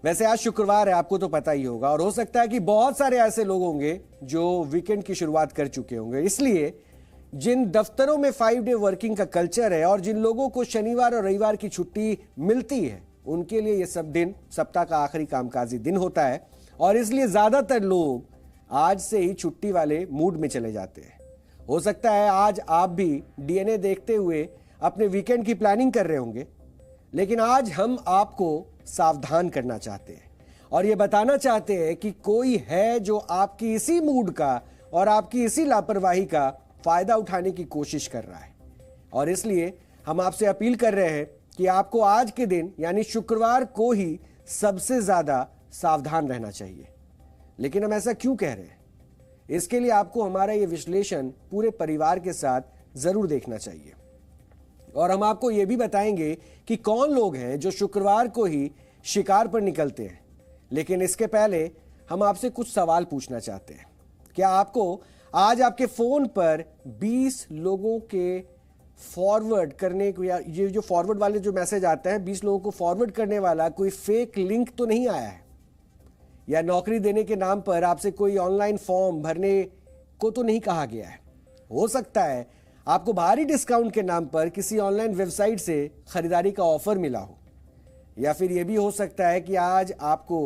वैसे आज शुक्रवार है, आपको तो पता ही होगा, और हो सकता है कि बहुत सारे ऐसे लोग होंगे जो वीकेंड की शुरुआत कर चुके होंगे। इसलिए जिन दफ्तरों में 5 डे वर्किंग का कल्चर है और जिन लोगों को शनिवार और रविवार की छुट्टी मिलती है, उनके लिए ये सब दिन सप्ताह का आखिरी कामकाजी दिन होता है, और इसलिए ज्यादातर लोग आज से ही छुट्टी वाले मूड में चले जाते हैं। हो सकता है आज आप भी डीएनए देखते हुए अपने वीकेंड की प्लानिंग कर रहे होंगे, लेकिन आज हम आपको सावधान करना चाहते हैं और ये बताना चाहते हैं कि कोई है जो आपकी इसी मूड का और आपकी इसी लापरवाही का फायदा उठाने की कोशिश कर रहा है। और इसलिए हम आपसे अपील कर रहे हैं कि आपको आज के दिन यानी शुक्रवार को ही सबसे ज्यादा सावधान रहना चाहिए। लेकिन हम ऐसा क्यों कह रहे हैं? इसके लिए आपको हमारा ये विश्लेषण पूरे परिवार के साथ जरूर देखना चाहिए, और हम आपको यह भी बताएंगे कि कौन लोग हैं जो शुक्रवार को ही शिकार पर निकलते हैं। लेकिन इसके पहले हम आपसे कुछ सवाल पूछना चाहते हैं। क्या आपको आज आपके फोन पर 20 लोगों के फॉरवर्ड करने को, या ये जो फॉरवर्ड वाले जो मैसेज आते हैं 20 लोगों को फॉरवर्ड करने वाला कोई फेक लिंक तो नहीं आया है, या नौकरी देने के नाम पर आपसे कोई ऑनलाइन फॉर्म भरने को तो नहीं कहा गया है? हो सकता है आपको भारी डिस्काउंट के नाम पर किसी ऑनलाइन वेबसाइट से खरीदारी का ऑफर मिला हो, या फिर यह भी हो सकता है कि आज आपको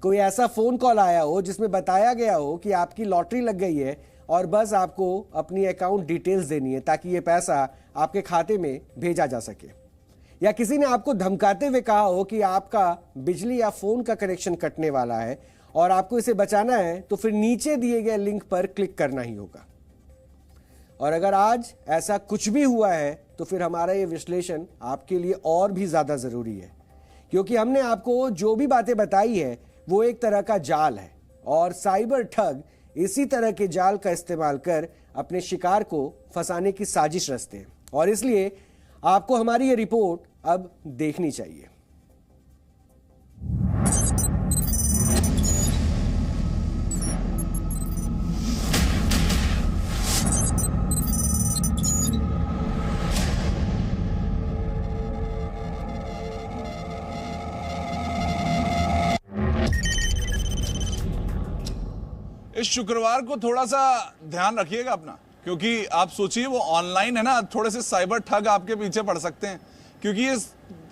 कोई ऐसा फोन कॉल आया हो जिसमें बताया गया हो कि आपकी लॉटरी लग गई है और बस आपको अपनी अकाउंट डिटेल्स देनी है ताकि ये पैसा आपके खाते में भेजा जा सके। या किसी ने आपको धमकाते हुए कहा हो कि आपका बिजली या फोन का कनेक्शन कटने वाला है और आपको इसे बचाना है तो फिर नीचे दिए गए लिंक पर क्लिक करना ही होगा। और अगर आज ऐसा कुछ भी हुआ है तो फिर हमारा ये विश्लेषण आपके लिए और भी ज्यादा जरूरी है, क्योंकि हमने आपको जो भी बातें बताई है वो एक तरह का जाल है, और साइबर ठग इसी तरह के जाल का इस्तेमाल कर अपने शिकार को फंसाने की साजिश रचते हैं। और इसलिए आपको हमारी ये रिपोर्ट अब देखनी चाहिए। इस शुक्रवार को थोड़ा सा ध्यान रखिएगा अपना, क्योंकि आप सोचिए वो ऑनलाइन है ना, थोड़े से साइबर ठग आपके पीछे पड़ सकते हैं, क्योंकि ये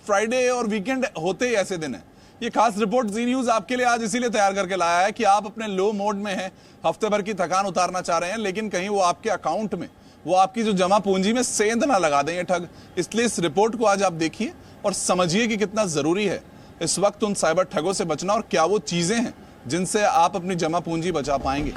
फ्राइडे और वीकेंड होते ही ऐसे दिन है। ये खास रिपोर्ट जी न्यूज आपके लिए आज इसीलिए तैयार करके लाया है कि आप अपने लो मोड में हैं, हफ्ते भर की थकान उतारना चाह रहे हैं, लेकिन कहीं वो आपके अकाउंट में, वो आपकी जो जमा पूंजी में सेंध ना लगा दें ये ठग। इसलिए इस रिपोर्ट को आज आप देखिए और समझिए कि कितना जरूरी है इस वक्त उन साइबर ठगों से बचना, और क्या वो चीजें हैं जिनसे आप अपनी जमा पूंजी बचा पाएंगे।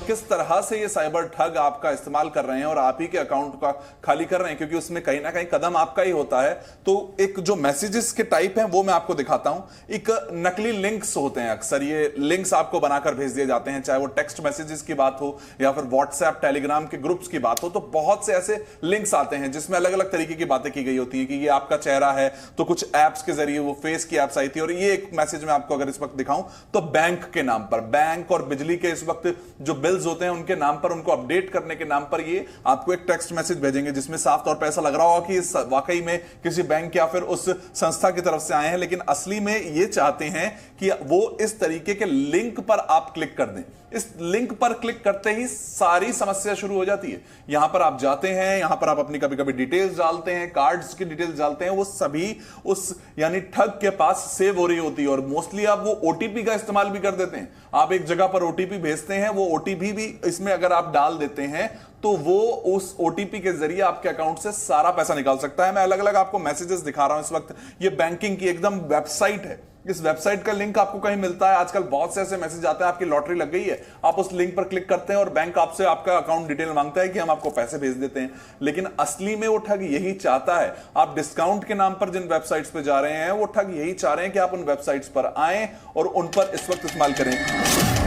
किस तरह से ये साइबर ठग आपका इस्तेमाल कर रहे हैं और आप ही के अकाउंट का खाली कर रहे हैं, क्योंकि उसमें कहीं ना कहीं कदम आपका ही होता है। तो एक जो मैसेजेस के टाइप हैं वो मैं आपको दिखाता हूं। एक नकली लिंक्स होते हैं, अक्सर ये लिंक्स आपको बनाकर भेज दिए जाते हैं, चाहे वो टेक्स्ट मैसेजेस की बात हो या फिर व्हाट्सएप टेलीग्राम के ग्रुप्स की बात हो। तो बहुत से ऐसे लिंक्स आते हैं जिसमें अलग अलग तरीके की बातें की गई होती है कि ये आपका चेहरा है, तो कुछ एप्स के जरिए वो फेस की एप्स आई थी। और ये एक मैसेज मैं आपको अगर इस वक्त दिखाऊं तो बैंक के नाम पर, बैंक और बिजली के इस वक्त जो बिल्स होते हैं उनके नाम पर, उनको अपडेट करने के नाम पर ये आपको एक टेक्स्ट मैसेज भेजेंगे जिसमें साफ तौर पर ऐसा लग रहा होगा कि इस वाकई में किसी बैंक या फिर उस संस्था की तरफ से आए हैं, लेकिन असली में ये चाहते हैं कि वो इस तरीके के लिंक पर आप क्लिक कर दें। इस लिंक पर क्लिक करते ही सारी समस्या शुरू हो जाती है। यहां पर आप जाते हैं, यहां पर आप अपनी कभी कभी डिटेल्स डालते हैं, कार्ड्स की डिटेल्स डालते हैं, वो सभी उस यानी ठग के पास सेव हो रही होती है। और मोस्टली आप वो ओटीपी का इस्तेमाल भी कर देते हैं। आप एक जगह पर ओटीपी भेजते हैं, वो ओटीपी भी इसमें अगर आप डाल देते हैं तो वो उस ओटीपी के जरिए आपके अकाउंट से सारा पैसा निकाल सकता है। मैं अलग अलग आपको मैसेजेस दिखा रहा हूं इस वक्त। ये बैंकिंग की एकदम वेबसाइट है, इस वेबसाइट का लिंक आपको कहीं मिलता है। आजकल बहुत से ऐसे मैसेज आते हैं, आपकी लॉटरी लग गई है, आप उस लिंक पर क्लिक करते हैं और बैंक आपसे आपका अकाउंट डिटेल मांगता है कि हम आपको पैसे भेज देते हैं। लेकिन असली में वो ठग यही चाहता है, आप डिस्काउंट के नाम पर जिन वेबसाइट्स पर जा रहे हैं वो ठग यही चाह रहे हैं कि आप उन वेबसाइट्स पर आएं और उन पर इस वक्त इस्तेमाल करें।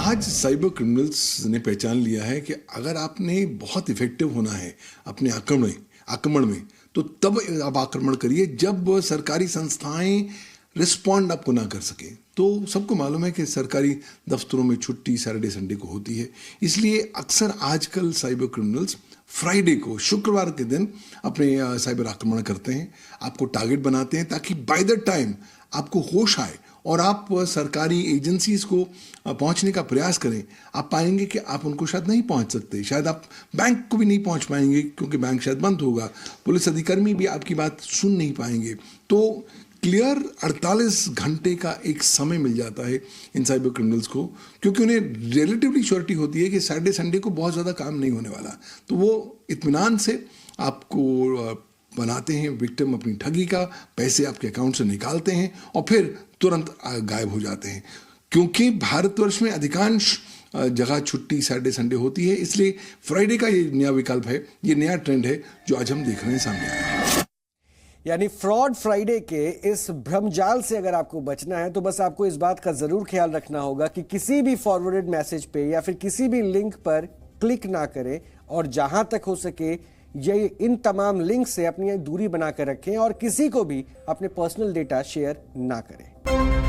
आज साइबर क्रिमिनल्स ने पहचान लिया है कि अगर आपने बहुत इफेक्टिव होना है अपने आक्रमण में, तो तब आप आक्रमण करिए जब सरकारी संस्थाएं रिस्पॉन्ड आपको ना कर सके। तो सबको मालूम है कि सरकारी दफ्तरों में छुट्टी सैटरडे संडे को होती है, इसलिए अक्सर आजकल साइबर क्रिमिनल्स फ्राइडे को, शुक्रवार के दिन अपने साइबर आक्रमण करते हैं, आपको टारगेट बनाते हैं ताकि बाय द टाइम आपको होश आए और आप सरकारी एजेंसीज को पहुंचने का प्रयास करें, आप पाएंगे कि आप उनको शायद नहीं पहुंच सकते, शायद आप बैंक को भी नहीं पहुंच पाएंगे क्योंकि बैंक शायद बंद होगा, पुलिस अधिकारी भी आपकी बात सुन नहीं पाएंगे। तो क्लियर 48 घंटे का एक समय मिल जाता है इन साइबर क्रिमिनल्स को, क्योंकि उन्हें रिलेटिवली श्योरिटी होती है कि सैटरडे संडे को बहुत ज़्यादा काम नहीं होने वाला, तो वो इत्मीनान से आपको बनाते हैं विक्टिम अपनी ठगी का, पैसे आपके अकाउंट से निकालते हैं और फिर तुरंत गायब हो जाते हैं। क्योंकि भारतवर्ष में अधिकांश जगह छुट्टी सैटरडे संडे होती है, इसलिए फ्राइडे का ये नया विकल्प है, ये नया ट्रेंड है जो आज हम देख रहे हैं सामने आया। यानी फ्रॉड फ्राइडे के इस भ्रमजाल से अगर आपको बचना है तो बस आपको इस बात का जरूर ख्याल रखना होगा कि किसी भी फॉरवर्डेड मैसेज पे या फिर किसी भी लिंक पर क्लिक ना करें, और जहां तक हो सके ये इन तमाम लिंक से अपनी दूरी बनाकर रखें और किसी को भी अपने पर्सनल डेटा शेयर ना करें।